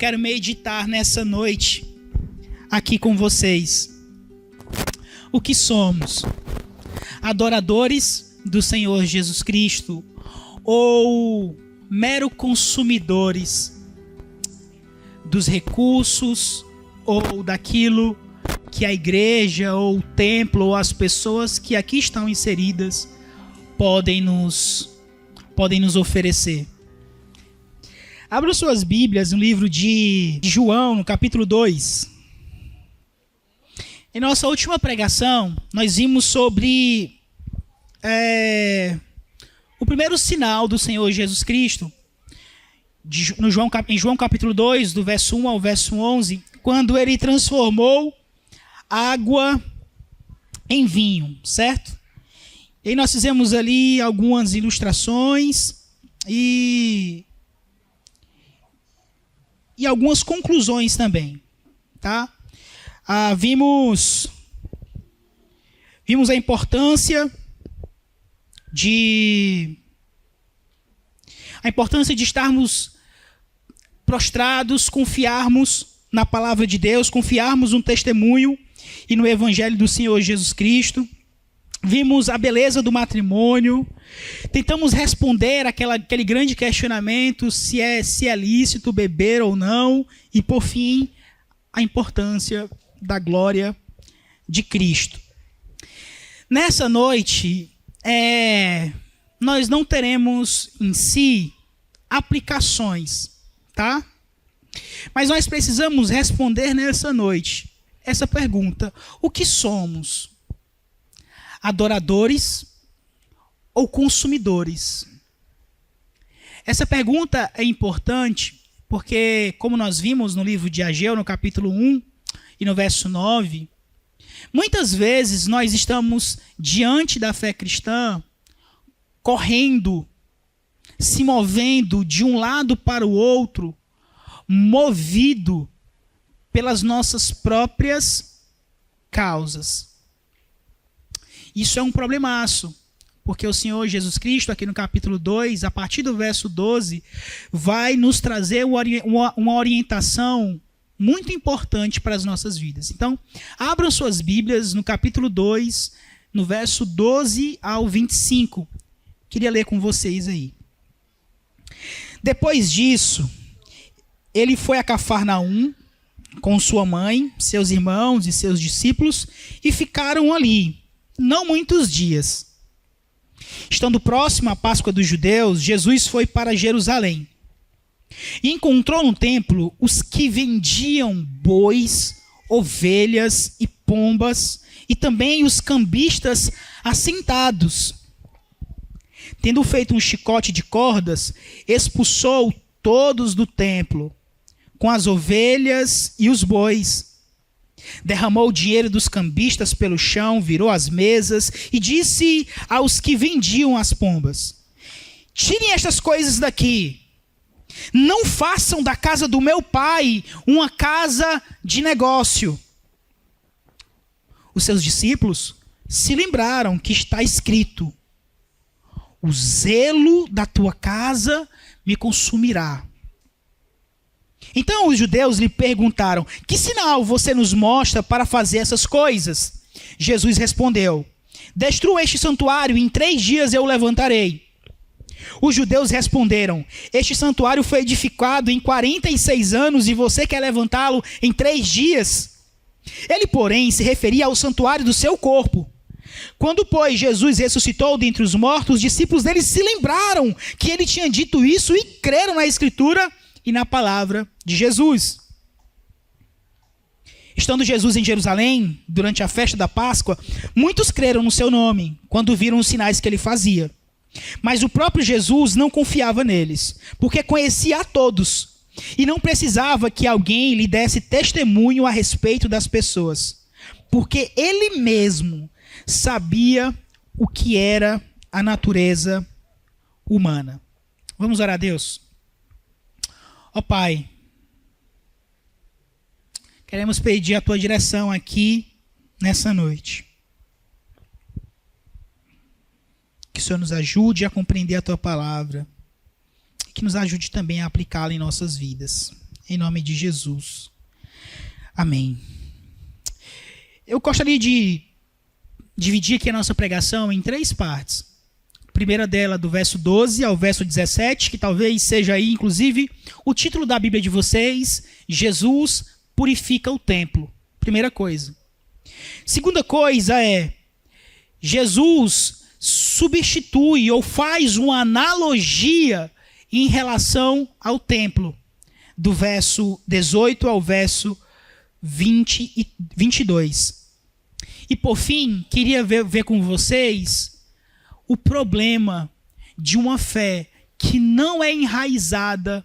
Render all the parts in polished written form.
quero meditar nessa noite aqui com vocês. O que somos? Adoradores do Senhor Jesus Cristo ou mero consumidores dos recursos ou daquilo que a igreja ou o templo ou as pessoas que aqui estão inseridas podem nos oferecer? Abra suas Bíblias no livro de João, no capítulo 2. Em nossa última pregação, nós vimos sobre o primeiro sinal do Senhor Jesus Cristo, em João capítulo 2, do verso 1 ao verso 11, quando ele transformou água em vinho, certo? E aí nós fizemos ali algumas ilustrações e algumas conclusões também, tá? Vimos a importância de estarmos prostrados, confiarmos na palavra de Deus, confiarmos no testemunho e no evangelho do Senhor Jesus Cristo. Vimos a beleza do matrimônio, tentamos responder aquele grande questionamento se é lícito beber ou não, e por fim, a importância da glória de Cristo. Nessa noite, nós não teremos em si aplicações, tá? Mas nós precisamos responder nessa noite essa pergunta: o que somos? Adoradores ou consumidores? Essa pergunta é importante porque, como nós vimos no livro de Ageu, no capítulo 1 e no verso 9, muitas vezes nós estamos diante da fé cristã, correndo, se movendo de um lado para o outro, movido pelas nossas próprias causas. Isso é um problemaço, porque o Senhor Jesus Cristo, aqui no capítulo 2, a partir do verso 12, vai nos trazer uma orientação muito importante para as nossas vidas. Então, abram suas Bíblias no capítulo 2, no verso 12 ao 25. Queria ler com vocês aí. Depois disso, ele foi a Cafarnaum com sua mãe, seus irmãos e seus discípulos, e ficaram ali não muitos dias. Estando próximo à Páscoa dos judeus, Jesus foi para Jerusalém e encontrou no templo os que vendiam bois, ovelhas e pombas, e também os cambistas assentados. Tendo feito um chicote de cordas, expulsou todos do templo, com as ovelhas e os bois. Derramou o dinheiro dos cambistas pelo chão, virou as mesas e disse aos que vendiam as pombas: tirem estas coisas daqui. Não façam da casa do meu pai uma casa de negócio. Os seus discípulos se lembraram que está escrito: o zelo da tua casa me consumirá. Então os judeus lhe perguntaram: que sinal você nos mostra para fazer essas coisas? Jesus respondeu: destrua este santuário e em 3 dias eu o levantarei. Os judeus responderam: este santuário foi edificado em 46 anos e você quer levantá-lo em 3 dias? Ele, porém, se referia ao santuário do seu corpo. Quando, pois, Jesus ressuscitou dentre os mortos, os discípulos dele se lembraram que ele tinha dito isso e creram na Escritura e na palavra de Jesus. Estando Jesus em Jerusalém, durante a festa da Páscoa, muitos creram no seu nome, quando viram os sinais que ele fazia. Mas o próprio Jesus não confiava neles, porque conhecia a todos, e não precisava que alguém lhe desse testemunho a respeito das pessoas, porque ele mesmo sabia o que era a natureza humana. Vamos orar a Deus? Ó Pai, queremos pedir a tua direção aqui nessa noite. Que o Senhor nos ajude a compreender a tua palavra e que nos ajude também a aplicá-la em nossas vidas. em nome de Jesus. Amém. Eu gostaria de dividir aqui a nossa pregação em 3 partes. A primeira dela, do verso 12 ao verso 17, que talvez seja aí, inclusive, o título da Bíblia de vocês: Jesus purifica o templo. Primeira coisa. Segunda coisa é, Jesus substitui ou faz uma analogia em relação ao templo, do verso 18 ao verso 20 e 22. E por fim, queria ver com vocês o problema de uma fé que não é enraizada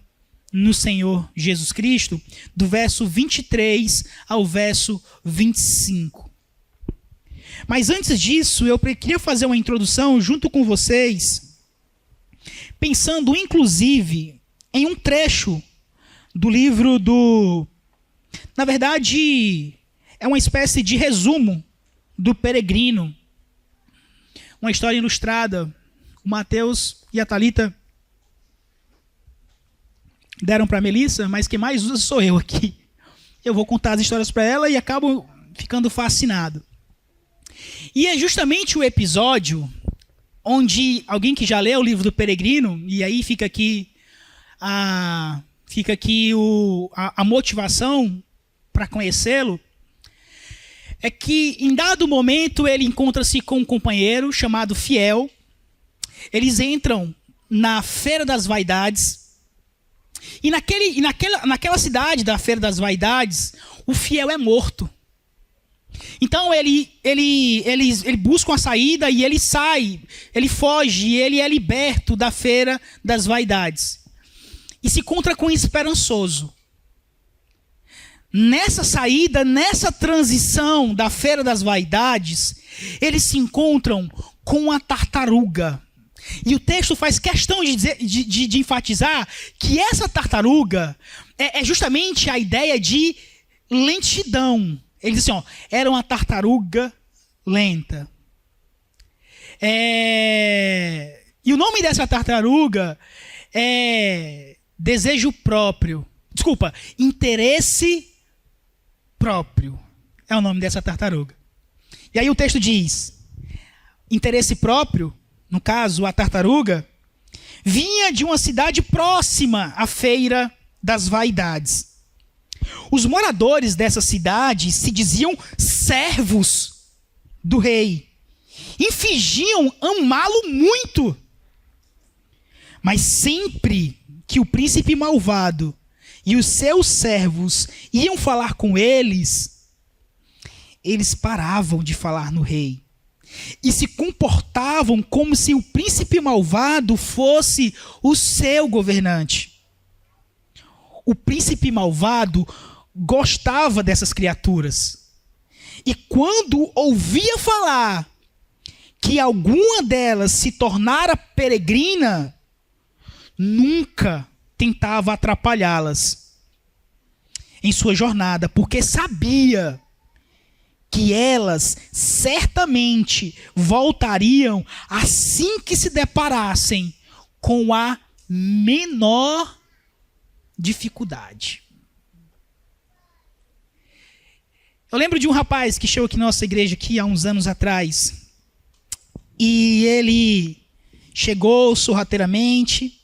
no Senhor Jesus Cristo, do verso 23 ao verso 25. Mas antes disso, eu queria fazer uma introdução junto com vocês, pensando inclusive em um trecho do livro na verdade, é uma espécie de resumo do Peregrino, uma história ilustrada. O Mateus e a Thalita deram para a Melissa, mas quem mais usa sou eu aqui. Eu vou contar as histórias para ela e acabo ficando fascinado. E é justamente o episódio onde alguém que já leu o livro do Peregrino, e aí fica aqui a motivação para conhecê-lo, é que em dado momento ele encontra-se com um companheiro chamado Fiel. Eles entram na Feira das Vaidades, e naquela cidade da Feira das Vaidades, o Fiel é morto. Então ele busca uma saída e ele sai, ele foge, e ele é liberto da Feira das Vaidades. E se encontra com o Esperançoso. Nessa saída, nessa transição da Feira das Vaidades, eles se encontram com a tartaruga. E o texto faz questão de enfatizar que essa tartaruga é justamente a ideia de lentidão. Ele diz assim, era uma tartaruga lenta. E o nome dessa tartaruga é desejo próprio. Desculpa, interesse próprio é o nome dessa tartaruga. E aí o texto diz, interesse próprio, no caso a tartaruga, vinha de uma cidade próxima à Feira das Vaidades. Os moradores dessa cidade se diziam servos do rei e fingiam amá-lo muito. Mas sempre que o príncipe malvado e os seus servos iam falar com eles, eles paravam de falar no rei e se comportavam como se o príncipe malvado fosse o seu governante. O príncipe malvado gostava dessas criaturas. E quando ouvia falar que alguma delas se tornara peregrina, nunca tentava atrapalhá-las em sua jornada, porque sabia que elas certamente voltariam assim que se deparassem com a menor dificuldade. Eu lembro de um rapaz que chegou aqui na nossa igreja aqui há uns anos atrás, e ele chegou sorrateiramente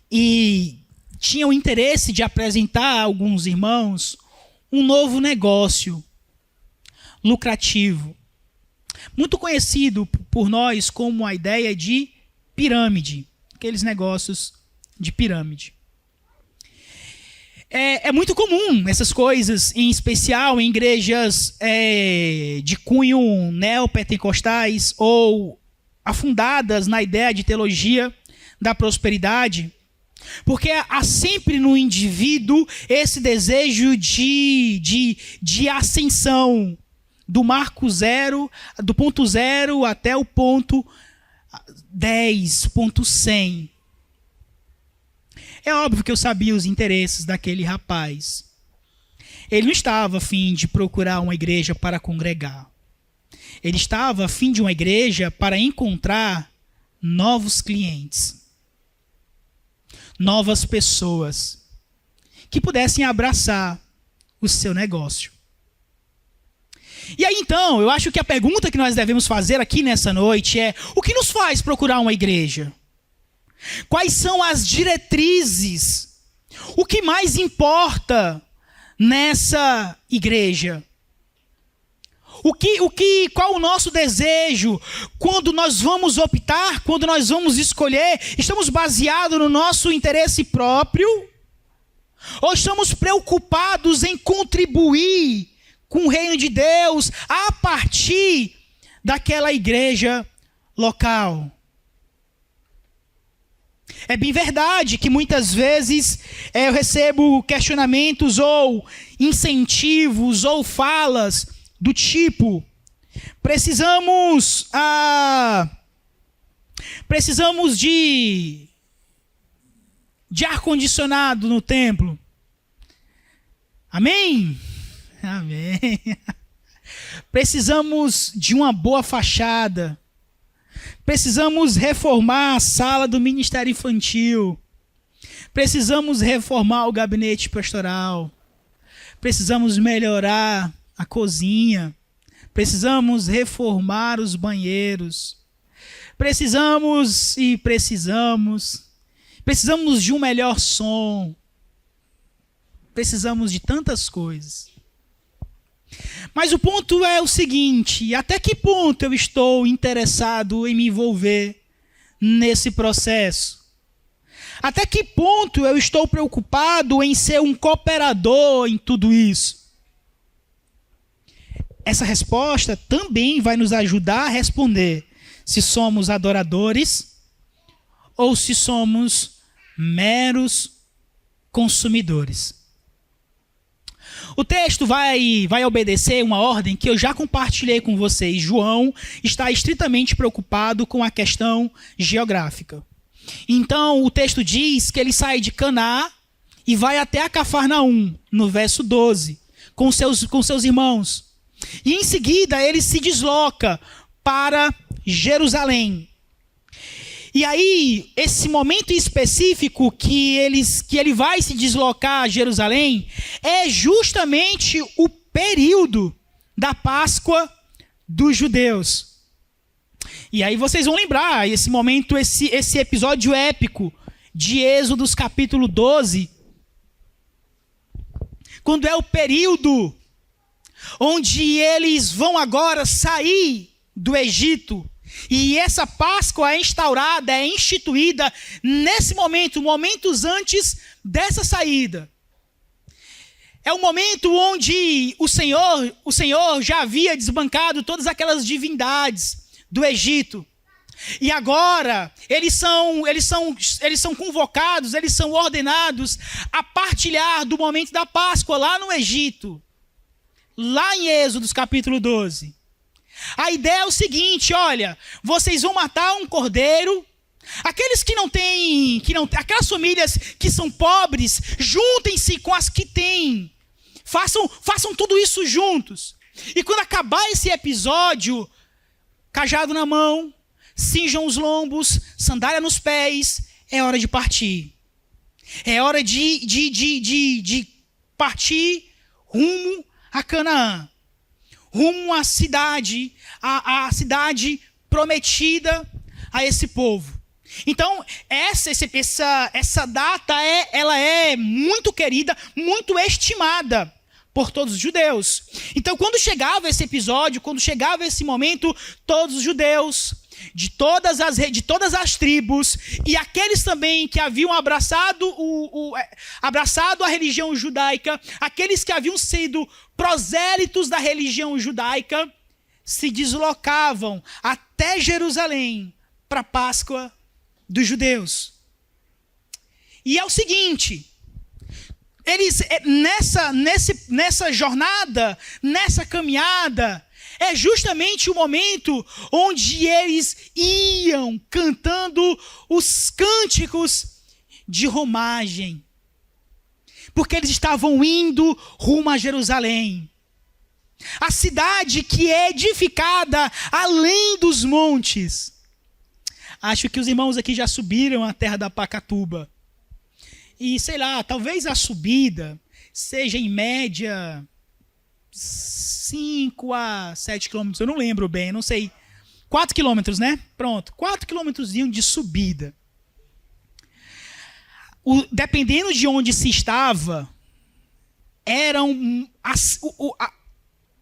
e tinha o interesse de apresentar a alguns irmãos um novo negócio lucrativo, muito conhecido por nós como a ideia de pirâmide, aqueles negócios de pirâmide. É muito comum essas coisas, em especial em igrejas de cunho neopentecostais ou afundadas na ideia de teologia da prosperidade, porque há sempre no indivíduo esse desejo de ascensão do marco zero, do ponto 0 até o ponto 10, ponto 100. É óbvio que eu sabia os interesses daquele rapaz. Ele não estava a fim de procurar uma igreja para congregar. Ele estava a fim de uma igreja para encontrar novos clientes, novas pessoas que pudessem abraçar o seu negócio. E aí então, eu acho que a pergunta que nós devemos fazer aqui nessa noite é: o que nos faz procurar uma igreja? Quais são as diretrizes? O que mais importa nessa igreja? Qual o nosso desejo quando nós vamos optar, quando nós vamos escolher? Estamos baseados no nosso interesse próprio? Ou estamos preocupados em contribuir com o reino de Deus a partir daquela igreja local? É bem verdade que muitas vezes eu recebo questionamentos ou incentivos ou falas do tipo: precisamos de ar-condicionado no templo. Amém? Amém. Precisamos de uma boa fachada. Precisamos reformar a sala do ministério infantil. Precisamos reformar o gabinete pastoral. Precisamos melhorar a cozinha. Precisamos reformar os banheiros. Precisamos de um melhor som. Precisamos de tantas coisas. Mas o ponto é o seguinte: até que ponto eu estou interessado em me envolver nesse processo? Até que ponto eu estou preocupado em ser um cooperador em tudo isso? Essa resposta também vai nos ajudar a responder se somos adoradores ou se somos meros consumidores. O texto vai obedecer uma ordem que eu já compartilhei com vocês. João está estritamente preocupado com a questão geográfica. Então, o texto diz que ele sai de Caná e vai até a Cafarnaum, no verso 12, com seus irmãos. E em seguida, ele se desloca para Jerusalém. E aí, esse momento específico que ele vai se deslocar a Jerusalém é justamente o período da Páscoa dos judeus. E aí vocês vão lembrar esse momento, esse episódio épico de Êxodo capítulo 12, quando é o período onde eles vão agora sair do Egito. E essa Páscoa é instaurada, é instituída nesse momento, momentos antes dessa saída. É o momento onde o Senhor já havia desbancado todas aquelas divindades do Egito. E agora eles são convocados, eles são ordenados a partilhar do momento da Páscoa lá no Egito. Lá em Êxodo capítulo 12. A ideia é o seguinte: olha, vocês vão matar um cordeiro. Aqueles que não têm, aquelas famílias que são pobres, juntem-se com as que têm. Façam tudo isso juntos. E quando acabar esse episódio, cajado na mão, cinjam os lombos, sandália nos pés, é hora de partir. É hora de partir rumo a Canaã. Rumo à cidade, a cidade prometida a esse povo. Então, essa data ela é muito querida, muito estimada por todos os judeus. Então, quando chegava esse episódio, quando chegava esse momento, todos os judeus, de todas as tribos, e aqueles também que haviam abraçado a religião judaica, aqueles que haviam sido prosélitos da religião judaica, se deslocavam até Jerusalém para a Páscoa dos judeus. E é o seguinte: eles nessa jornada, nessa caminhada, é justamente o momento onde eles iam cantando os cânticos de romagem. Porque eles estavam indo rumo a Jerusalém. A cidade que é edificada além dos montes. Acho que os irmãos aqui já subiram a terra da Pacatuba. E sei lá, talvez a subida seja em média 5 a 7 quilômetros, eu não lembro bem, não sei. 4 quilômetros, né? Pronto, 4 quilômetros de subida. Dependendo de onde se estava,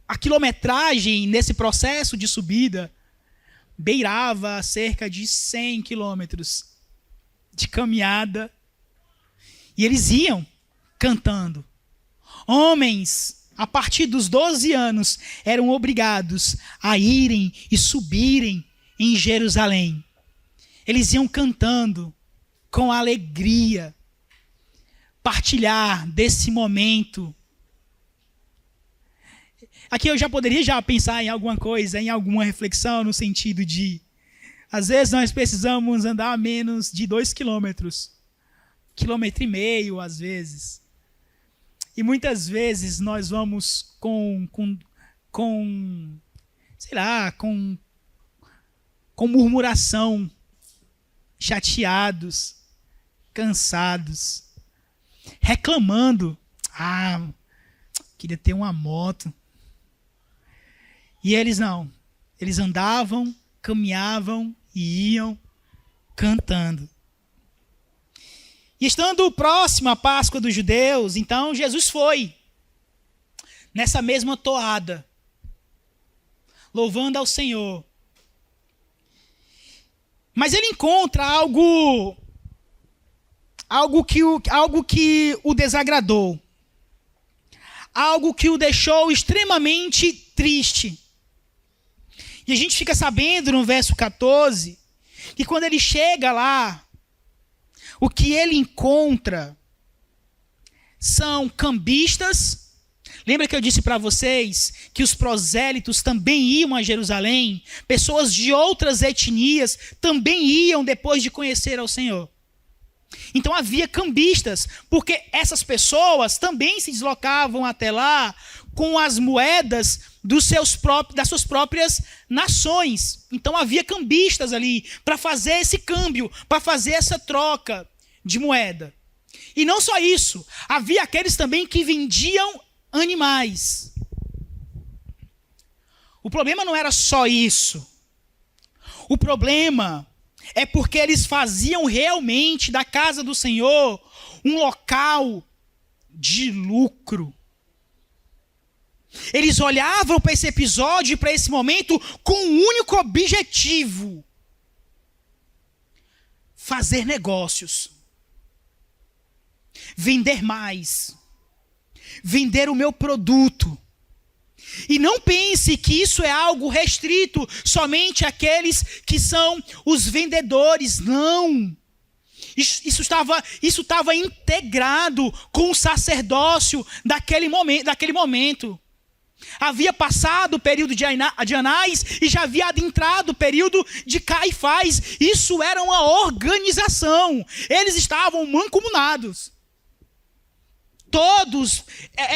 a quilometragem nesse processo de subida beirava cerca de 100 quilômetros de caminhada. E eles iam cantando. Homens, a partir dos 12 anos, eram obrigados a irem e subirem em Jerusalém. Eles iam cantando com alegria, partilhar desse momento. Aqui eu já poderia pensar em alguma coisa, em alguma reflexão no sentido de, às vezes nós precisamos andar menos de 2 quilômetros, 1,5 quilômetro, às vezes. E muitas vezes nós vamos com murmuração, chateados, cansados, reclamando. Queria ter uma moto. E eles não. Eles andavam, caminhavam e iam cantando. E estando próximo à Páscoa dos judeus, então Jesus foi nessa mesma toada, louvando ao Senhor. Mas ele encontra algo que o desagradou. Algo que o deixou extremamente triste. E a gente fica sabendo no verso 14, que quando ele chega lá, o que ele encontra são cambistas. Lembra que eu disse para vocês que os prosélitos também iam a Jerusalém? Pessoas de outras etnias também iam depois de conhecer ao Senhor. Então havia cambistas, porque essas pessoas também se deslocavam até lá com as moedas das suas próprias nações. Então havia cambistas ali para fazer esse câmbio, para fazer essa troca de moeda. E não só isso, havia aqueles também que vendiam animais. O problema não era só isso. O problema é porque eles faziam realmente da casa do Senhor um local de lucro. Eles olhavam para esse episódio, para esse momento, com um único objetivo: fazer negócios. Vender mais. Vender o meu produto. E não pense que isso é algo restrito somente àqueles que são os vendedores. Não. Isso estava integrado com o sacerdócio daquele momento. Havia passado o período de Anás e já havia adentrado o período de Caifás. Isso era uma organização. Eles estavam mancomunados. Todos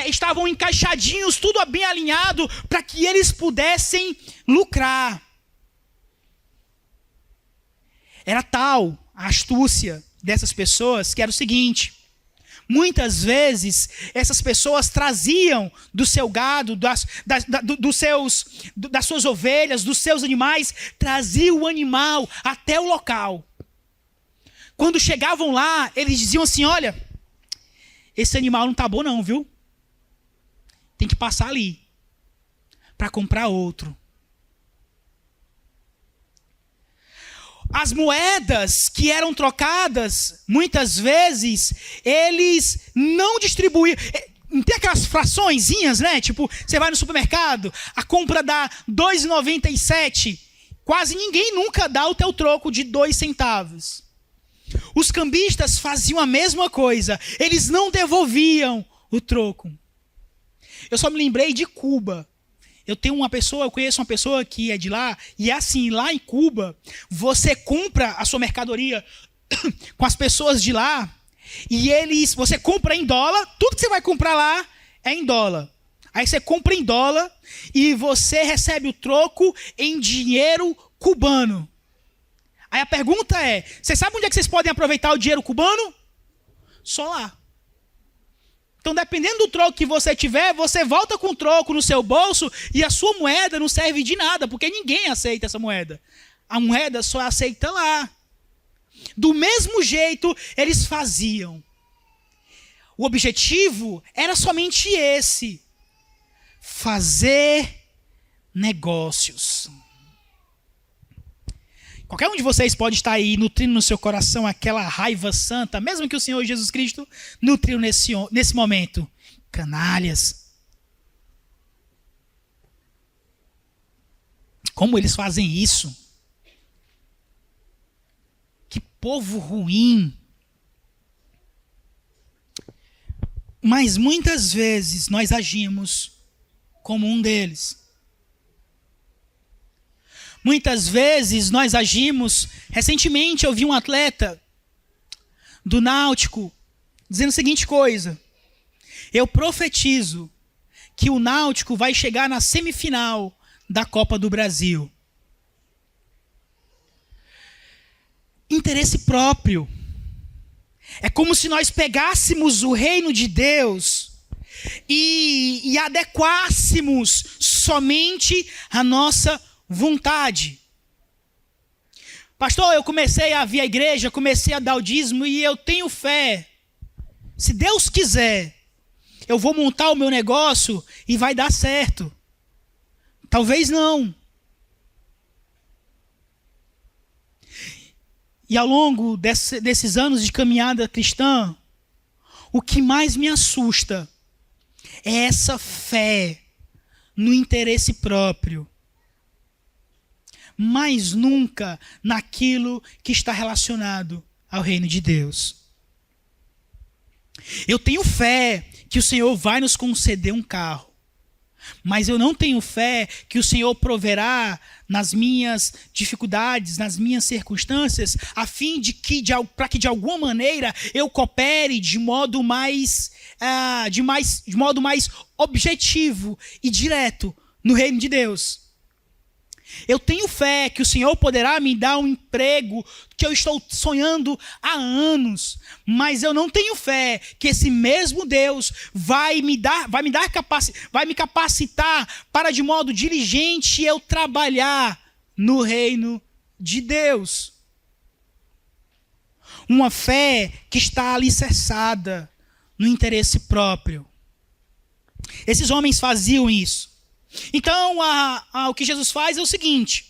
estavam encaixadinhos, tudo bem alinhado, para que eles pudessem lucrar. Era tal a astúcia dessas pessoas que era o seguinte: muitas vezes essas pessoas traziam do seu gado, das suas ovelhas, dos seus animais, traziam o animal até o local. Quando chegavam lá, eles diziam assim: olha, esse animal não está bom não, viu? Tem que passar ali para comprar outro. As moedas que eram trocadas, muitas vezes, eles não distribuíam. Tem aquelas fraçõezinhas, né? Tipo, você vai no supermercado, a compra dá R$ 2,97. Quase ninguém nunca dá o teu troco de 2 centavos. Os cambistas faziam a mesma coisa. Eles não devolviam o troco. Eu só me lembrei de Cuba. Eu conheço uma pessoa que é de lá, e é assim, lá em Cuba, você compra a sua mercadoria com as pessoas de lá, e você compra em dólar, tudo que você vai comprar lá é em dólar. Aí você compra em dólar e você recebe o troco em dinheiro cubano. Aí a pergunta é: você sabe onde é que vocês podem aproveitar o dinheiro cubano? solar. Então, dependendo do troco que você tiver, você volta com o troco no seu bolso e a sua moeda não serve de nada, porque ninguém aceita essa moeda. A moeda só aceita lá. Do mesmo jeito, eles faziam. O objetivo era somente esse: fazer negócios. Qualquer um de vocês pode estar aí nutrindo no seu coração aquela raiva santa, mesmo que o Senhor Jesus Cristo nutriu nesse momento. Canalhas. Como eles fazem isso? Que povo ruim. Mas muitas vezes nós agimos como um deles. Muitas vezes nós agimos... Recentemente eu vi um atleta do Náutico dizendo a seguinte coisa: eu profetizo que o Náutico vai chegar na semifinal da Copa do Brasil. Interesse próprio. É como se nós pegássemos o reino de Deus e adequássemos somente a nossa vontade. Pastor, eu comecei a vir à igreja, comecei a dar o dízimo e eu tenho fé. Se Deus quiser, eu vou montar o meu negócio e vai dar certo. Talvez não. E ao longo desses anos de caminhada cristã, o que mais me assusta é essa fé no interesse próprio, mas nunca naquilo que está relacionado ao reino de Deus. Eu tenho fé que o Senhor vai nos conceder um carro, mas eu não tenho fé que o Senhor proverá nas minhas dificuldades, nas minhas circunstâncias, a fim de que, para que de alguma maneira eu coopere de modo mais objetivo e direto no reino de Deus. Eu tenho fé que o Senhor poderá me dar um emprego que eu estou sonhando há anos, mas eu não tenho fé que esse mesmo Deus vai me capacitar para de modo diligente eu trabalhar no reino de Deus. Uma fé que está alicerçada no interesse próprio. Esses homens faziam isso. Então, o que Jesus faz é o seguinte: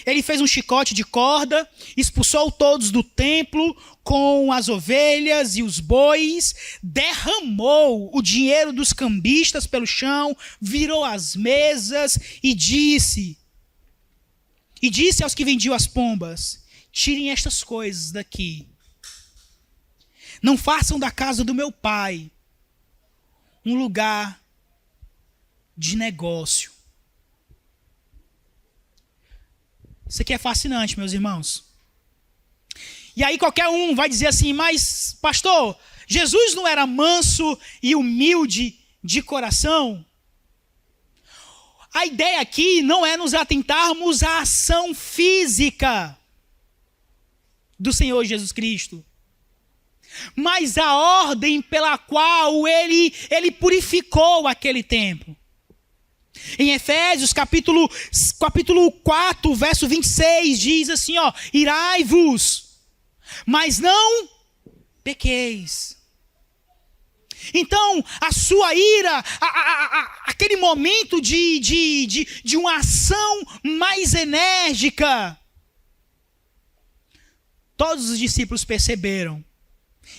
ele fez um chicote de corda, expulsou todos do templo com as ovelhas e os bois, derramou o dinheiro dos cambistas pelo chão, virou as mesas e disse aos que vendiam as pombas: tirem estas coisas daqui. Não façam da casa do meu pai um lugar de negócio. Isso aqui é fascinante, meus irmãos. E aí qualquer um vai dizer assim: mas pastor, Jesus não era manso e humilde de coração? A ideia aqui não é nos atentarmos à ação física do Senhor Jesus Cristo, mas a ordem pela qual ele purificou aquele templo. Em Efésios capítulo 4, verso 26, diz assim, irai-vos, mas não pequeis. Então, a sua ira, aquele momento de uma ação mais enérgica, todos os discípulos perceberam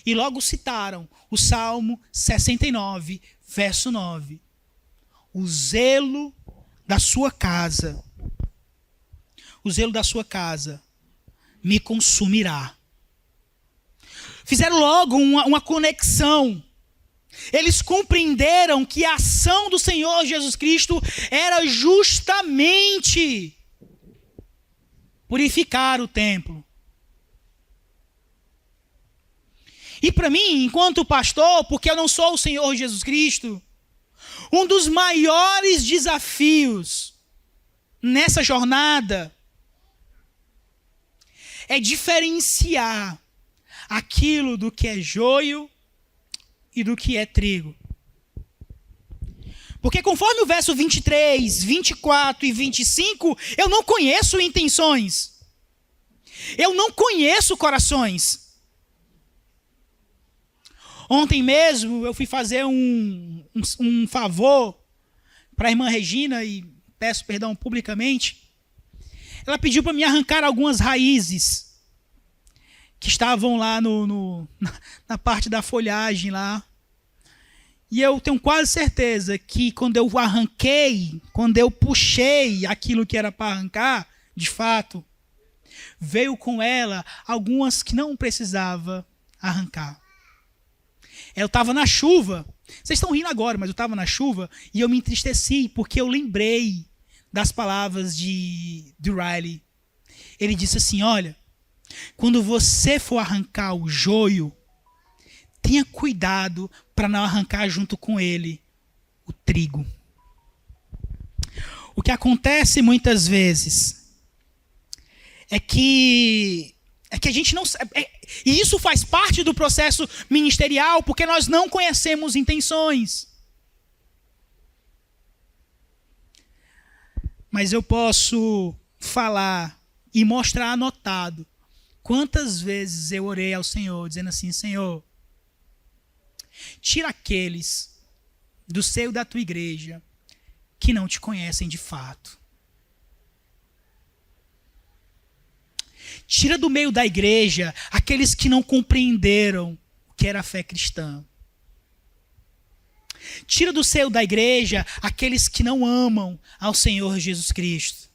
e logo citaram o Salmo 69, verso 9. O zelo da sua casa me consumirá. Fizeram logo uma conexão. Eles compreenderam que a ação do Senhor Jesus Cristo era justamente purificar o templo. E para mim, enquanto pastor, porque eu não sou o Senhor Jesus Cristo, um dos maiores desafios nessa jornada é diferenciar aquilo do que é joio e do que é trigo. Porque conforme o verso 23, 24 e 25, eu não conheço intenções. Eu não conheço corações. Ontem mesmo eu fui fazer um favor para a irmã Regina, e peço perdão publicamente. Ela pediu para me arrancar algumas raízes que estavam lá na parte da folhagem lá. E eu tenho quase certeza que quando eu arranquei, quando eu puxei aquilo que era para arrancar, de fato, veio com ela algumas que não precisava arrancar. Eu estava na chuva. Vocês estão rindo agora, mas eu estava na chuva e eu me entristeci porque eu lembrei das palavras de Riley. Ele disse assim, olha, quando você for arrancar o joio, tenha cuidado para não arrancar junto com ele o trigo. O que acontece muitas vezes é que a gente não sabe. E isso faz parte do processo ministerial, porque nós não conhecemos intenções. Mas eu posso falar e mostrar anotado quantas vezes eu orei ao Senhor, dizendo assim, Senhor, tira aqueles do seio da tua igreja que não te conhecem de fato. Tira do meio da igreja aqueles que não compreenderam o que era a fé cristã. Tira do seio da igreja aqueles que não amam ao Senhor Jesus Cristo.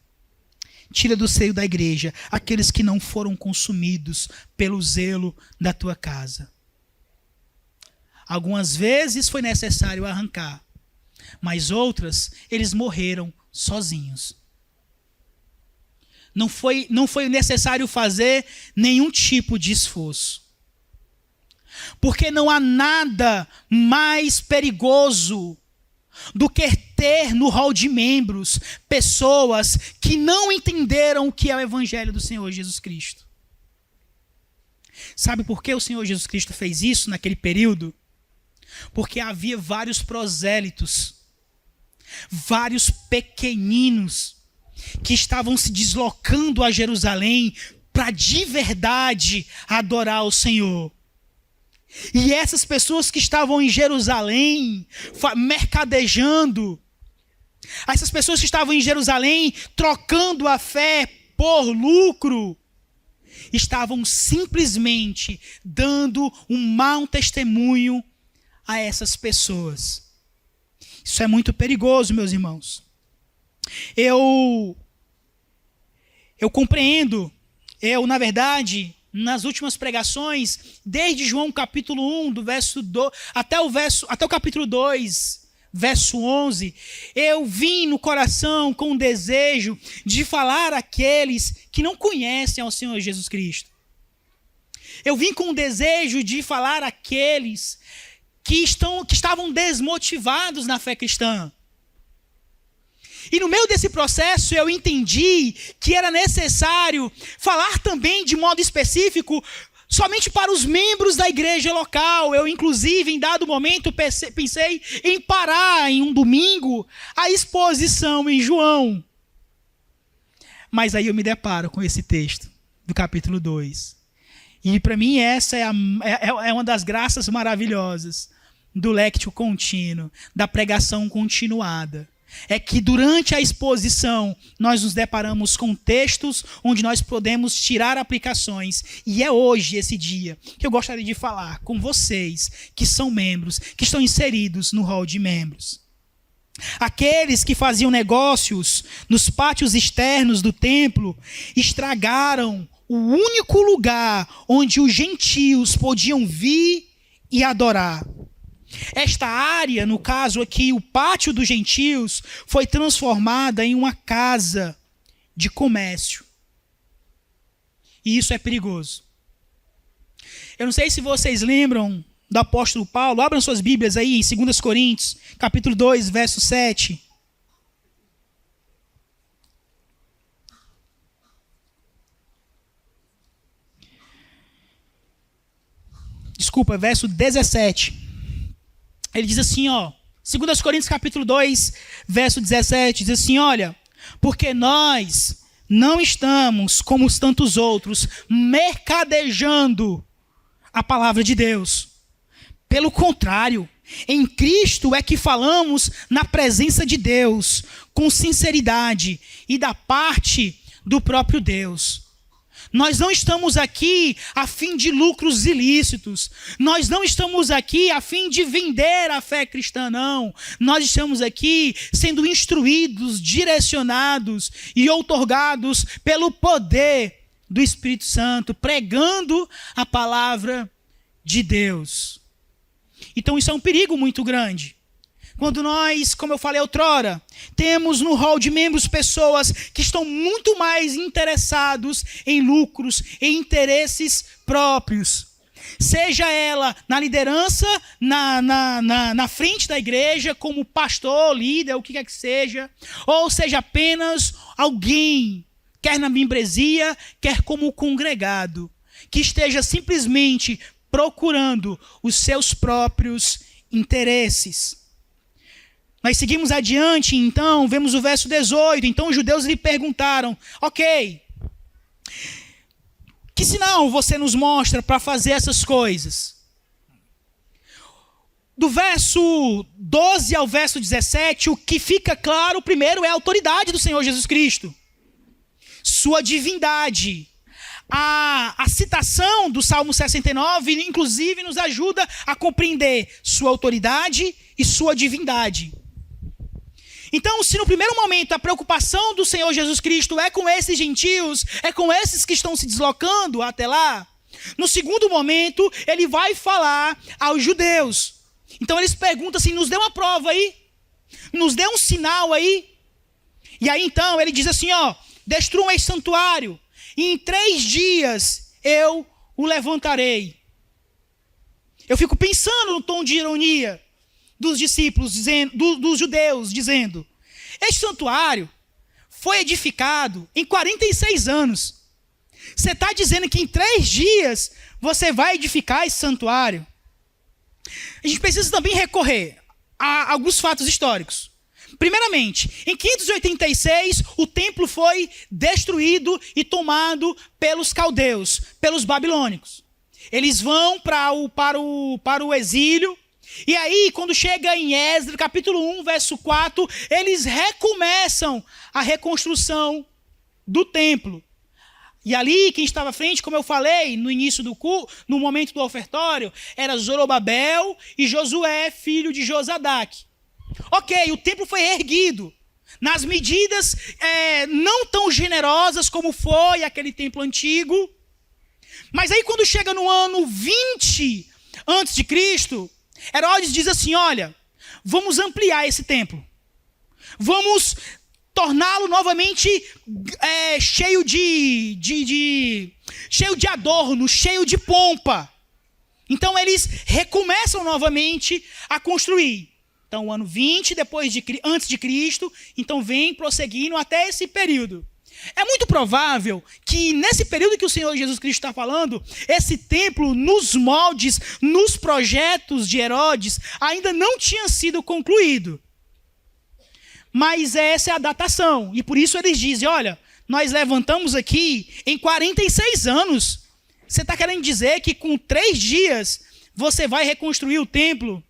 Tira do seio da igreja aqueles que não foram consumidos pelo zelo da tua casa. Algumas vezes foi necessário arrancar, mas outras eles morreram sozinhos. Não foi necessário fazer nenhum tipo de esforço. Porque não há nada mais perigoso do que ter no hall de membros pessoas que não entenderam o que é o evangelho do Senhor Jesus Cristo. Sabe por que o Senhor Jesus Cristo fez isso naquele período? Porque havia vários prosélitos, vários pequeninos, que estavam se deslocando a Jerusalém para de verdade adorar o Senhor. E essas pessoas que estavam em Jerusalém, mercadejando, essas pessoas que estavam em Jerusalém, trocando a fé por lucro, estavam simplesmente dando um mau testemunho a essas pessoas. Isso é muito perigoso, meus irmãos. Eu compreendo, na verdade, nas últimas pregações, desde João capítulo 1, do verso 2, até o capítulo 2, verso 11, eu vim no coração com o desejo de falar àqueles que não conhecem ao Senhor Jesus Cristo. Eu vim com o desejo de falar àqueles que estavam desmotivados na fé cristã. E no meio desse processo eu entendi que era necessário falar também de modo específico somente para os membros da igreja local. Eu, inclusive, em dado momento, pensei em parar em um domingo a exposição em João. Mas aí eu me deparo com esse texto do capítulo 2. E para mim essa é uma das graças maravilhosas do lectio contínuo, da pregação continuada. É que durante a exposição nós nos deparamos com textos onde nós podemos tirar aplicações. E é hoje esse dia que eu gostaria de falar com vocês que são membros, que estão inseridos no hall de membros. Aqueles que faziam negócios nos pátios externos do templo estragaram o único lugar onde os gentios podiam vir e adorar. Esta área, no caso aqui, o pátio dos gentios, foi transformada em uma casa de comércio. E isso é perigoso. Eu não sei se vocês lembram do apóstolo Paulo. Abram suas Bíblias aí em 2 Coríntios, capítulo 2, verso 7. Desculpa, verso 17. Ele diz assim, 2 Coríntios capítulo 2, verso 17, diz assim, olha, porque nós não estamos, como os tantos outros, mercadejando a palavra de Deus. Pelo contrário, em Cristo é que falamos na presença de Deus, com sinceridade e da parte do próprio Deus. Nós não estamos aqui a fim de lucros ilícitos. Nós não estamos aqui a fim de vender a fé cristã, não. Nós estamos aqui sendo instruídos, direcionados e outorgados pelo poder do Espírito Santo, pregando a palavra de Deus. Então isso é um perigo muito grande. Quando nós, como eu falei outrora, temos no hall de membros pessoas que estão muito mais interessados em lucros, em interesses próprios. Seja ela na liderança, na frente da igreja, como pastor, líder, o que quer que seja, ou seja apenas alguém, quer na membresia, quer como congregado, que esteja simplesmente procurando os seus próprios interesses. Nós seguimos adiante, então, vemos o verso 18. Então os judeus lhe perguntaram, ok, que sinal você nos mostra para fazer essas coisas? Do verso 12 ao verso 17, o que fica claro primeiro é a autoridade do Senhor Jesus Cristo, sua divindade. A citação do Salmo 69, inclusive, nos ajuda a compreender sua autoridade e sua divindade. Então, se no primeiro momento a preocupação do Senhor Jesus Cristo é com esses gentios, é com esses que estão se deslocando até lá, no segundo momento, ele vai falar aos judeus. Então, eles perguntam assim, nos dê uma prova aí, nos dê um sinal aí. E aí, então, ele diz assim, destruam esse santuário, e em 3 dias eu o levantarei. Eu fico pensando no tom de ironia dos discípulos, dos judeus, dizendo, este santuário foi edificado em 46 anos. Você está dizendo que em 3 dias você vai edificar esse santuário? A gente precisa também recorrer a alguns fatos históricos. Primeiramente, em 586, o templo foi destruído e tomado pelos caldeus, pelos babilônicos. Eles vão para o exílio, e aí, quando chega em Esdras, capítulo 1, verso 4, eles recomeçam a reconstrução do templo. E ali, quem estava à frente, como eu falei, no início do culto, no momento do ofertório, era Zorobabel e Josué, filho de Josadaque. Ok, o templo foi erguido nas medidas não tão generosas como foi aquele templo antigo. Mas aí quando chega no ano 20 a.C., Herodes diz assim, olha, vamos ampliar esse templo. Vamos torná-lo novamente cheio de adorno, cheio de pompa. Então eles recomeçam novamente a construir. Então, o ano 20 antes de Cristo, então vem prosseguindo até esse período. É muito provável que nesse período que o Senhor Jesus Cristo está falando, esse templo, nos moldes, nos projetos de Herodes, ainda não tinha sido concluído. Mas essa é a datação. E por isso eles dizem, olha, nós levantamos aqui em 46 anos. Você está querendo dizer que com 3 dias você vai reconstruir o templo?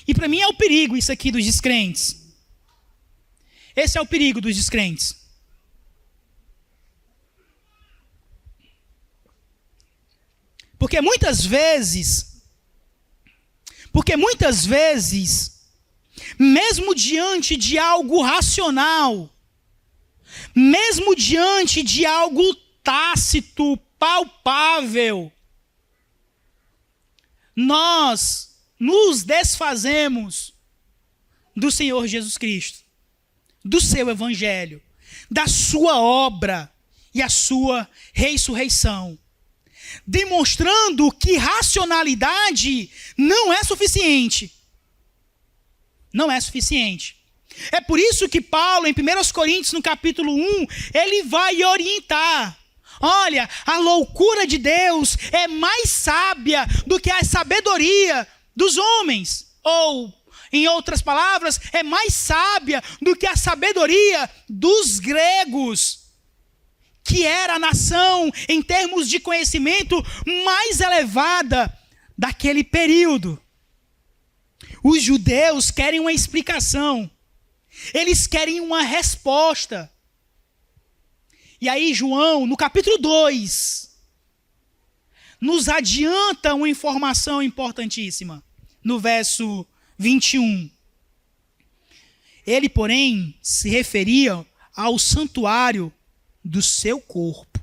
E para mim é o perigo isso aqui dos descrentes. Esse é o perigo dos descrentes. Porque muitas vezes, mesmo diante de algo racional, mesmo diante de algo tácito, palpável, nós nos desfazemos do Senhor Jesus Cristo, do seu evangelho, da sua obra e a sua ressurreição, demonstrando que racionalidade não é suficiente. Não é suficiente. É por isso que Paulo, em 1 Coríntios, no capítulo 1, ele vai orientar. Olha, a loucura de Deus é mais sábia do que a sabedoria dos homens. Ou, em outras palavras, é mais sábia do que a sabedoria dos gregos, que era a nação, em termos de conhecimento, mais elevada daquele período. Os judeus querem uma explicação. Eles querem uma resposta. E aí João, no capítulo 2, nos adianta uma informação importantíssima. No verso 21. Ele, porém, se referia ao santuário do seu corpo.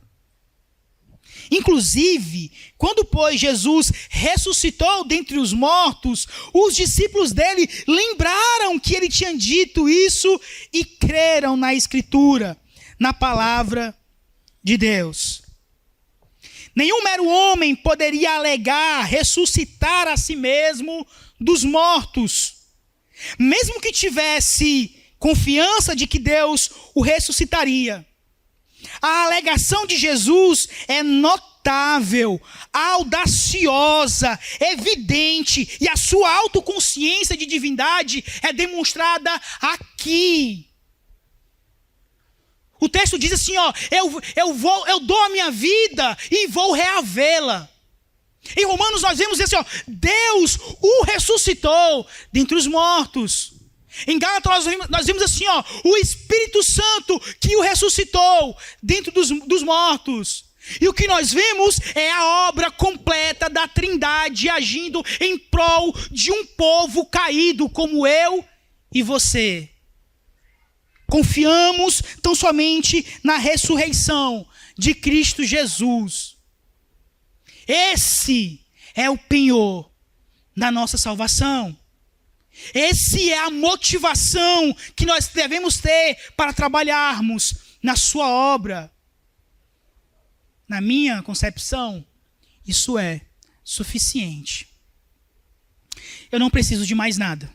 Inclusive, quando, pois, Jesus ressuscitou dentre os mortos, os discípulos dele lembraram que ele tinha dito isso e creram na Escritura, na palavra de Deus. Nenhum mero homem poderia alegar ressuscitar a si mesmo dos mortos, mesmo que tivesse confiança de que Deus o ressuscitaria. A alegação de Jesus é notável, audaciosa, evidente, e a sua autoconsciência de divindade é demonstrada aqui. O texto diz assim, ó, eu dou a minha vida e vou reavê-la. Em Romanos nós vemos assim, ó, Deus o ressuscitou dentre os mortos. Em Gálatas nós vimos assim, ó, o Espírito Santo que o ressuscitou dentro dos mortos. E o que nós vemos é a obra completa da Trindade agindo em prol de um povo caído como eu e você. Confiamos tão somente na ressurreição de Cristo Jesus. Esse é o penhor da nossa salvação. Essa é a motivação que nós devemos ter para trabalharmos na sua obra. Na minha concepção, isso é suficiente. Eu não preciso de mais nada.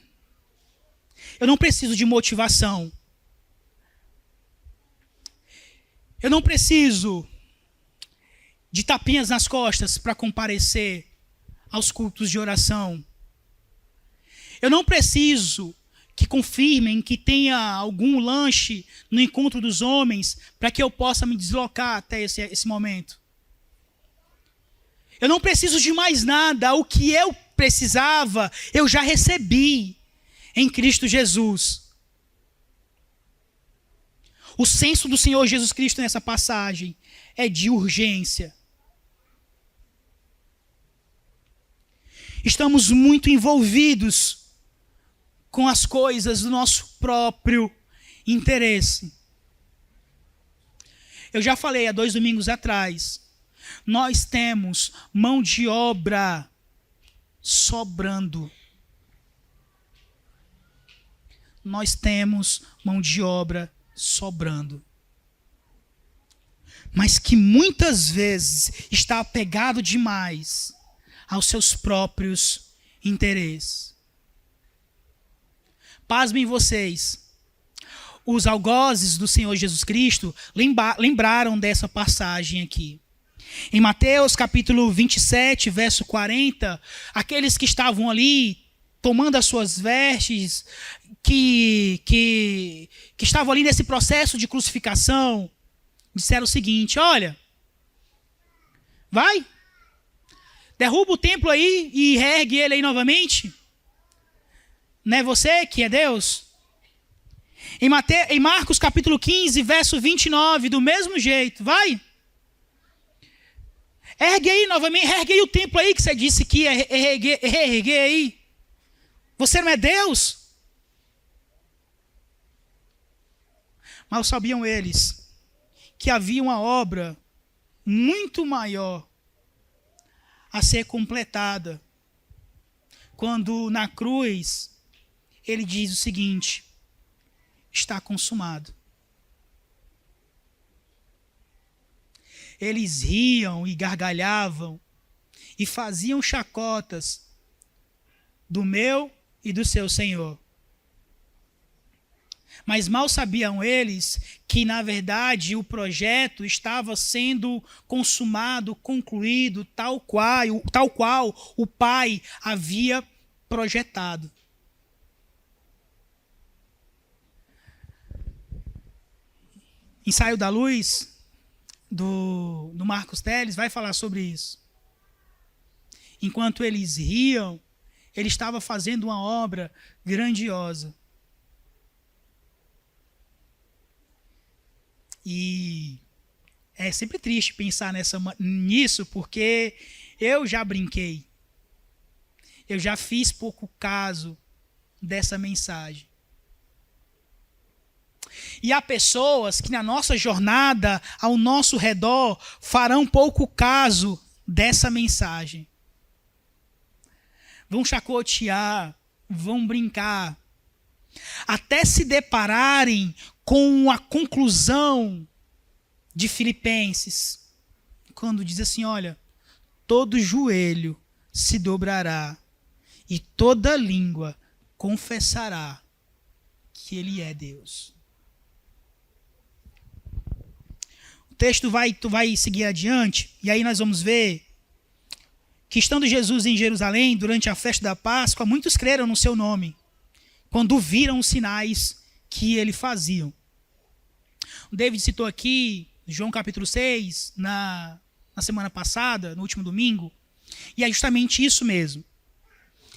Eu não preciso de motivação. Eu não preciso de tapinhas nas costas para comparecer aos cultos de oração. Eu não preciso que confirmem que tenha algum lanche no encontro dos homens para que eu possa me deslocar até esse momento. Eu não preciso de mais nada. O que eu precisava, eu já recebi em Cristo Jesus. O senso do Senhor Jesus Cristo nessa passagem é de urgência. Estamos muito envolvidos com as coisas do nosso próprio interesse. Eu já falei há 2 domingos atrás, nós temos mão de obra sobrando. Nós temos mão de obra sobrando. Mas que muitas vezes está apegado demais aos seus próprios interesses. Pasmem vocês, os algozes do Senhor Jesus Cristo lembraram dessa passagem aqui. Em Mateus capítulo 27, verso 40, aqueles que estavam ali tomando as suas vestes, que estavam ali nesse processo de crucificação, disseram o seguinte: olha, vai, derruba o templo aí e ergue ele aí novamente. Não é você que é Deus? Em Marcos capítulo 15, verso 29, do mesmo jeito, vai. Ergue aí novamente, ergue aí o templo aí que você disse que ia erguer aí. Você não é Deus? Mas sabiam eles que havia uma obra muito maior a ser completada. Quando na cruz ele diz o seguinte: está consumado. Eles riam e gargalhavam e faziam chacotas do meu e do seu Senhor. Mas mal sabiam eles que, na verdade, o projeto estava sendo consumado, concluído, tal qual o Pai havia projetado. Ensaio da Luz, do Marcos Telles, vai falar sobre isso. Enquanto eles riam, ele estava fazendo uma obra grandiosa. E é sempre triste pensar nisso, porque eu já brinquei. Eu já fiz pouco caso dessa mensagem. E há pessoas que na nossa jornada, ao nosso redor, farão pouco caso dessa mensagem. Vão chacotear, vão brincar, até se depararem com a conclusão de Filipenses, quando diz assim, olha, todo joelho se dobrará e toda língua confessará que Ele é Deus. O texto tu vai seguir adiante, e aí nós vamos ver que estando Jesus em Jerusalém, durante a festa da Páscoa, muitos creram no seu nome, quando viram os sinais que ele fazia. O David citou aqui, João capítulo 6, na semana passada, no último domingo, e é justamente isso mesmo.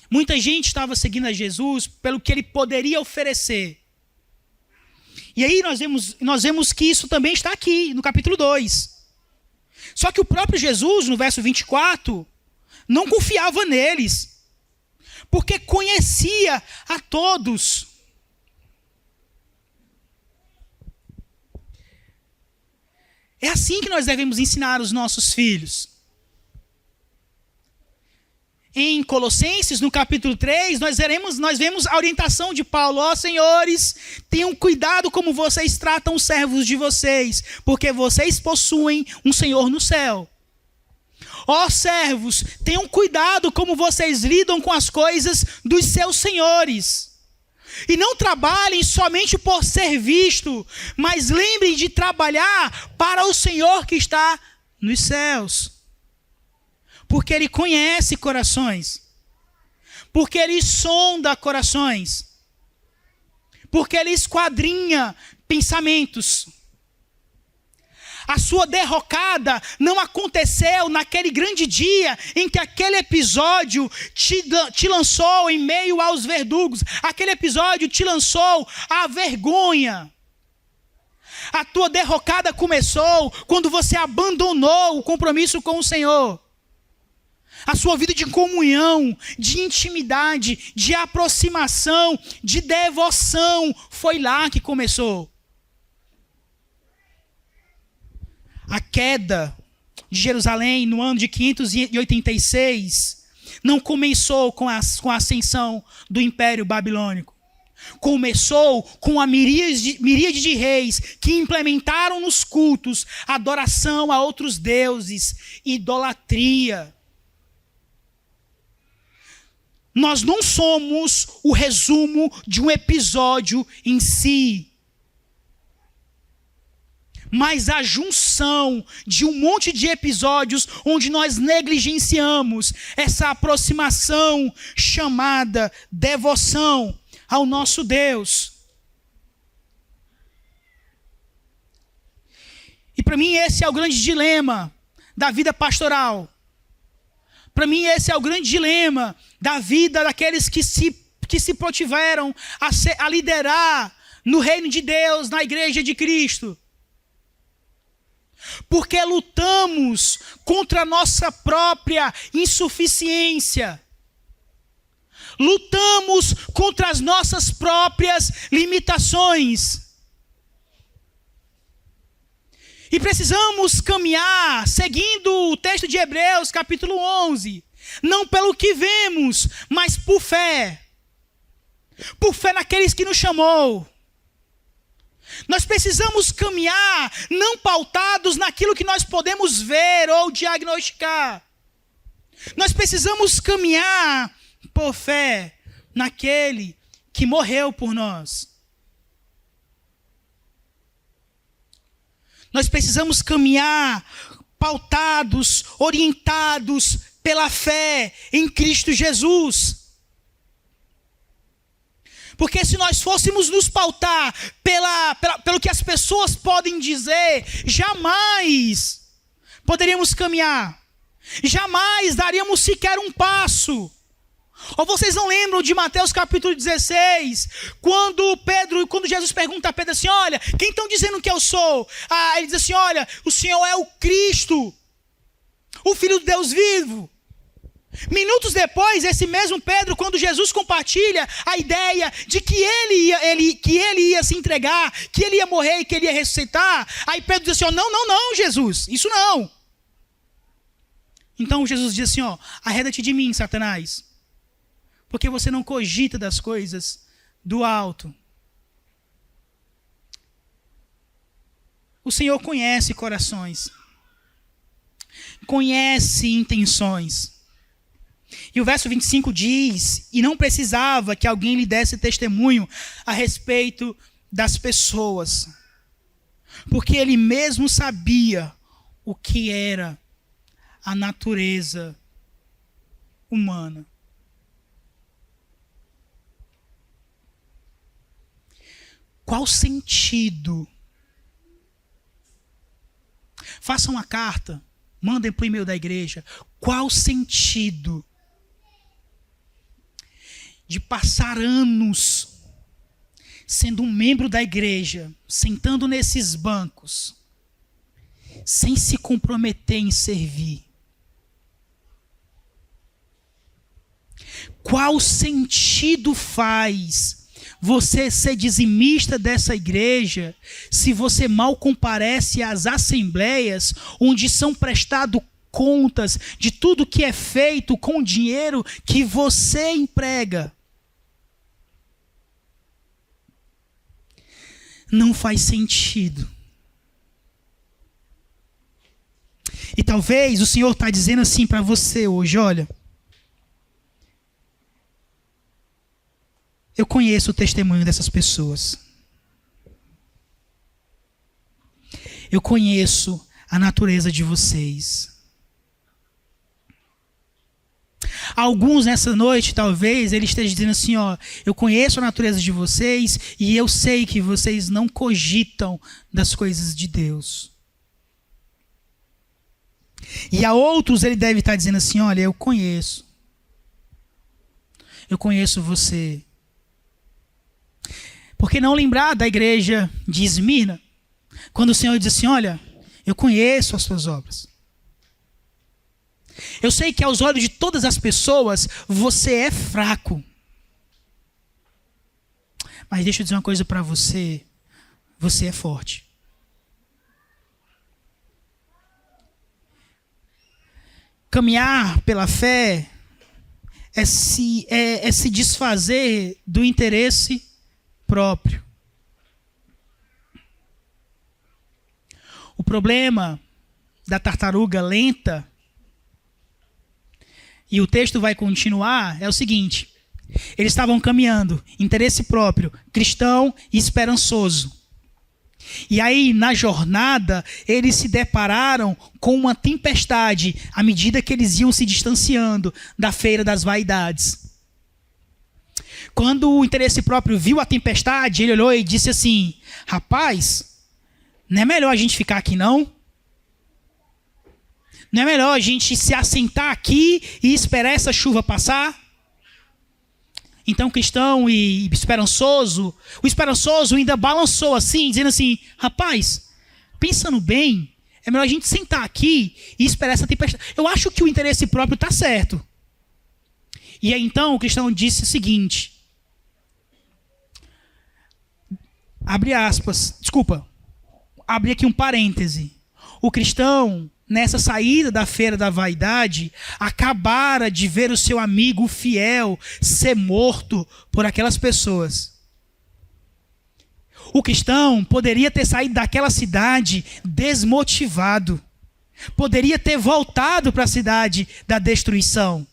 Muita gente estava seguindo a Jesus pelo que ele poderia oferecer. E aí nós vemos que isso também está aqui, no capítulo 2. Só que o próprio Jesus, no verso 24, não confiava neles, porque conhecia a todos. É assim que nós devemos ensinar os nossos filhos. Em Colossenses, no capítulo 3, nós vemos a orientação de Paulo. Ó, senhores, tenham cuidado como vocês tratam os servos de vocês, porque vocês possuem um Senhor no céu. Ó, servos, tenham cuidado como vocês lidam com as coisas dos seus senhores. E não trabalhem somente por ser visto, mas lembrem de trabalhar para o Senhor que está nos céus. Porque Ele conhece corações. Porque Ele sonda corações. Porque Ele esquadrinha pensamentos. A sua derrocada não aconteceu naquele grande dia em que aquele episódio te lançou em meio aos verdugos. Aquele episódio te lançou à vergonha. A tua derrocada começou quando você abandonou o compromisso com o Senhor. A sua vida de comunhão, de intimidade, de aproximação, de devoção, foi lá que começou. A queda de Jerusalém no ano de 586 não começou com a ascensão do Império Babilônico. Começou com a miríade de reis que implementaram nos cultos adoração a outros deuses, idolatria. Nós não somos o resumo de um episódio em si, mas a junção de um monte de episódios onde nós negligenciamos essa aproximação chamada devoção ao nosso Deus. E para mim esse é o grande dilema da vida pastoral. Para mim esse é o grande dilema da vida daqueles que se protiveram a liderar no reino de Deus, na igreja de Cristo. Porque lutamos contra a nossa própria insuficiência. Lutamos contra as nossas próprias limitações. E precisamos caminhar seguindo o texto de Hebreus, capítulo 11. Não pelo que vemos, mas por fé. Por fé naqueles que nos chamou. Nós precisamos caminhar não pautados naquilo que nós podemos ver ou diagnosticar. Nós precisamos caminhar por fé naquele que morreu por nós. Nós precisamos caminhar pautados, orientados pela fé em Cristo Jesus. Porque se nós fôssemos nos pautar pelo que as pessoas podem dizer, jamais poderíamos caminhar. Jamais daríamos sequer um passo. Ou vocês não lembram de Mateus capítulo 16, quando Jesus pergunta a Pedro assim, olha, quem estão dizendo que eu sou? Ele diz assim, olha, o Senhor é o Cristo, o Filho do Deus vivo. Minutos depois, esse mesmo Pedro, quando Jesus compartilha a ideia de que ele ia se entregar, que ele ia morrer e que ele ia ressuscitar, aí Pedro diz assim, não, Jesus, isso não. Então Jesus diz assim, arreda-te de mim, Satanás, porque você não cogita das coisas do alto. O Senhor conhece corações, conhece intenções. E o verso 25 diz, e não precisava que alguém lhe desse testemunho a respeito das pessoas, porque ele mesmo sabia o que era a natureza humana. Qual sentido? Façam uma carta, mandem para o e-mail da igreja. Qual sentido de passar anos sendo um membro da igreja, sentando nesses bancos, sem se comprometer em servir? Qual sentido faz você ser dizimista dessa igreja se você mal comparece às assembleias onde são prestadas contas de tudo que é feito com o dinheiro que você emprega? Não faz sentido. E talvez o Senhor está dizendo assim para você hoje, olha, eu conheço o testemunho dessas pessoas. Eu conheço a natureza de vocês. Alguns nessa noite, talvez, ele esteja dizendo assim, eu conheço a natureza de vocês e eu sei que vocês não cogitam das coisas de Deus. E a outros ele deve estar dizendo assim, olha, eu conheço você. Por que não lembrar da igreja de Esmirna, quando o Senhor diz assim, olha, eu conheço as suas obras. Eu sei que aos olhos de todas as pessoas, você é fraco. Mas deixa eu dizer uma coisa para você, você é forte. Caminhar pela fé é se desfazer do interesse próprio. O problema da tartaruga lenta, e o texto vai continuar, é o seguinte: eles estavam caminhando, interesse próprio, cristão e esperançoso. E aí, na jornada, eles se depararam com uma tempestade à medida que eles iam se distanciando da feira das vaidades. Quando o interesse próprio viu a tempestade, ele olhou e disse assim: rapaz, não é melhor a gente ficar aqui não? Não é melhor a gente se assentar aqui e esperar essa chuva passar? Então, cristão e esperançoso, o esperançoso ainda balançou assim, dizendo assim: rapaz, pensando bem, é melhor a gente sentar aqui e esperar essa tempestade. Eu acho que o interesse próprio está certo. E aí então o cristão disse o seguinte, abre aqui um parêntese. O cristão, nessa saída da feira da vaidade, acabara de ver o seu amigo fiel ser morto por aquelas pessoas. O cristão poderia ter saído daquela cidade desmotivado. Poderia ter voltado para a cidade da destruição.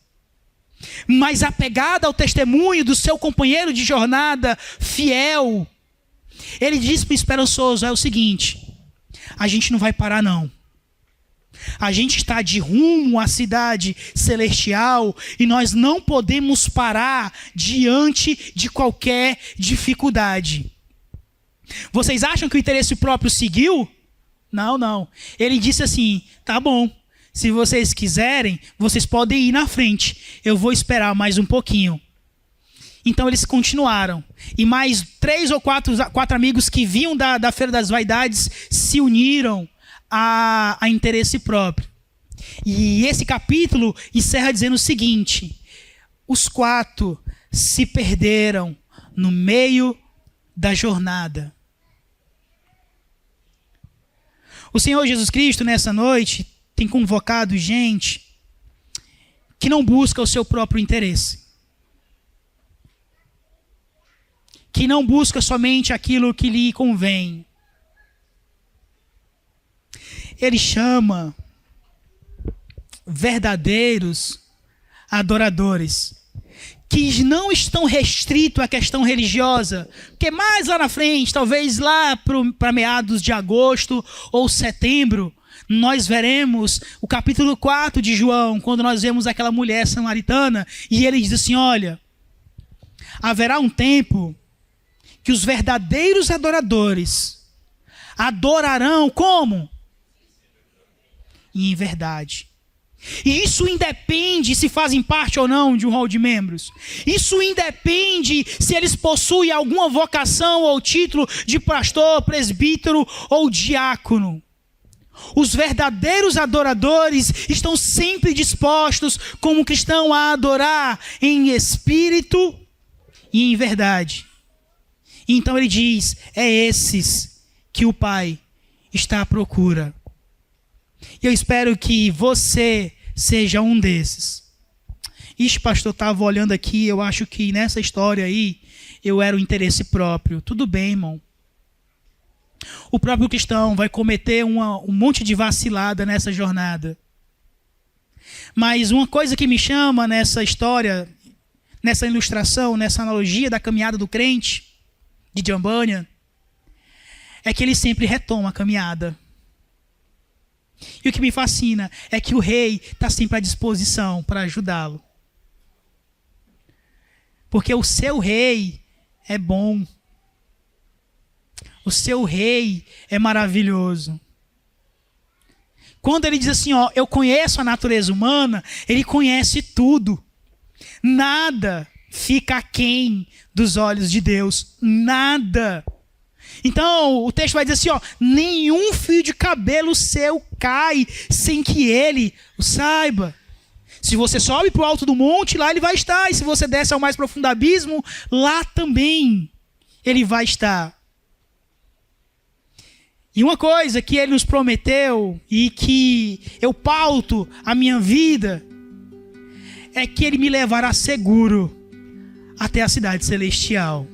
Mas apegado ao testemunho do seu companheiro de jornada fiel, ele disse para o esperançoso: é o seguinte, a gente não vai parar não. A gente está de rumo à cidade celestial e nós não podemos parar diante de qualquer dificuldade. Vocês acham que o interesse próprio seguiu? Não. Ele disse assim: tá bom, se vocês quiserem, vocês podem ir na frente. Eu vou esperar mais um pouquinho. Então eles continuaram. E mais 3 ou 4 amigos que vinham da Feira das Vaidades se uniram a interesse próprio. E esse capítulo encerra dizendo o seguinte: os 4 se perderam no meio da jornada. O Senhor Jesus Cristo, nessa noite, tem convocado gente que não busca o seu próprio interesse, que não busca somente aquilo que lhe convém. Ele chama verdadeiros adoradores, que não estão restritos à questão religiosa, porque mais lá na frente, talvez lá para meados de agosto ou setembro, nós veremos o capítulo 4 de João, quando nós vemos aquela mulher samaritana, e ele diz assim: olha, haverá um tempo que os verdadeiros adoradores adorarão como? Em verdade. E isso independe se fazem parte ou não de um hall de membros. Isso independe se eles possuem alguma vocação ou título de pastor, presbítero ou diácono. Os verdadeiros adoradores estão sempre dispostos, como cristão, a adorar em espírito e em verdade. Então ele diz: é esses que o Pai está à procura. E eu espero que você seja um desses. Ixi, pastor, estava olhando aqui, eu acho que nessa história aí, eu era o interesse próprio. Tudo bem, irmão. O próprio cristão vai cometer um monte de vacilada nessa jornada. Mas uma coisa que me chama nessa história, nessa ilustração, nessa analogia da caminhada do crente, de John Bunyan, é que ele sempre retoma a caminhada. E o que me fascina é que o rei está sempre à disposição para ajudá-lo. Porque o seu rei é bom. O seu rei é maravilhoso. Quando ele diz assim, ó, eu conheço a natureza humana, ele conhece tudo. Nada fica aquém dos olhos de Deus. Nada. Então, o texto vai dizer assim, ó, nenhum fio de cabelo seu cai sem que ele o saiba. Se você sobe para o alto do monte, lá ele vai estar. E se você desce ao mais profundo abismo, lá também ele vai estar. E uma coisa que ele nos prometeu e que eu pauto a minha vida é que ele me levará seguro até a cidade celestial.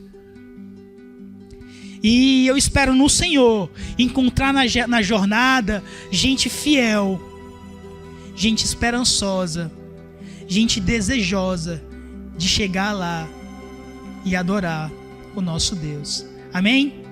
E eu espero no Senhor encontrar na jornada gente fiel, gente esperançosa, gente desejosa de chegar lá e adorar o nosso Deus. Amém?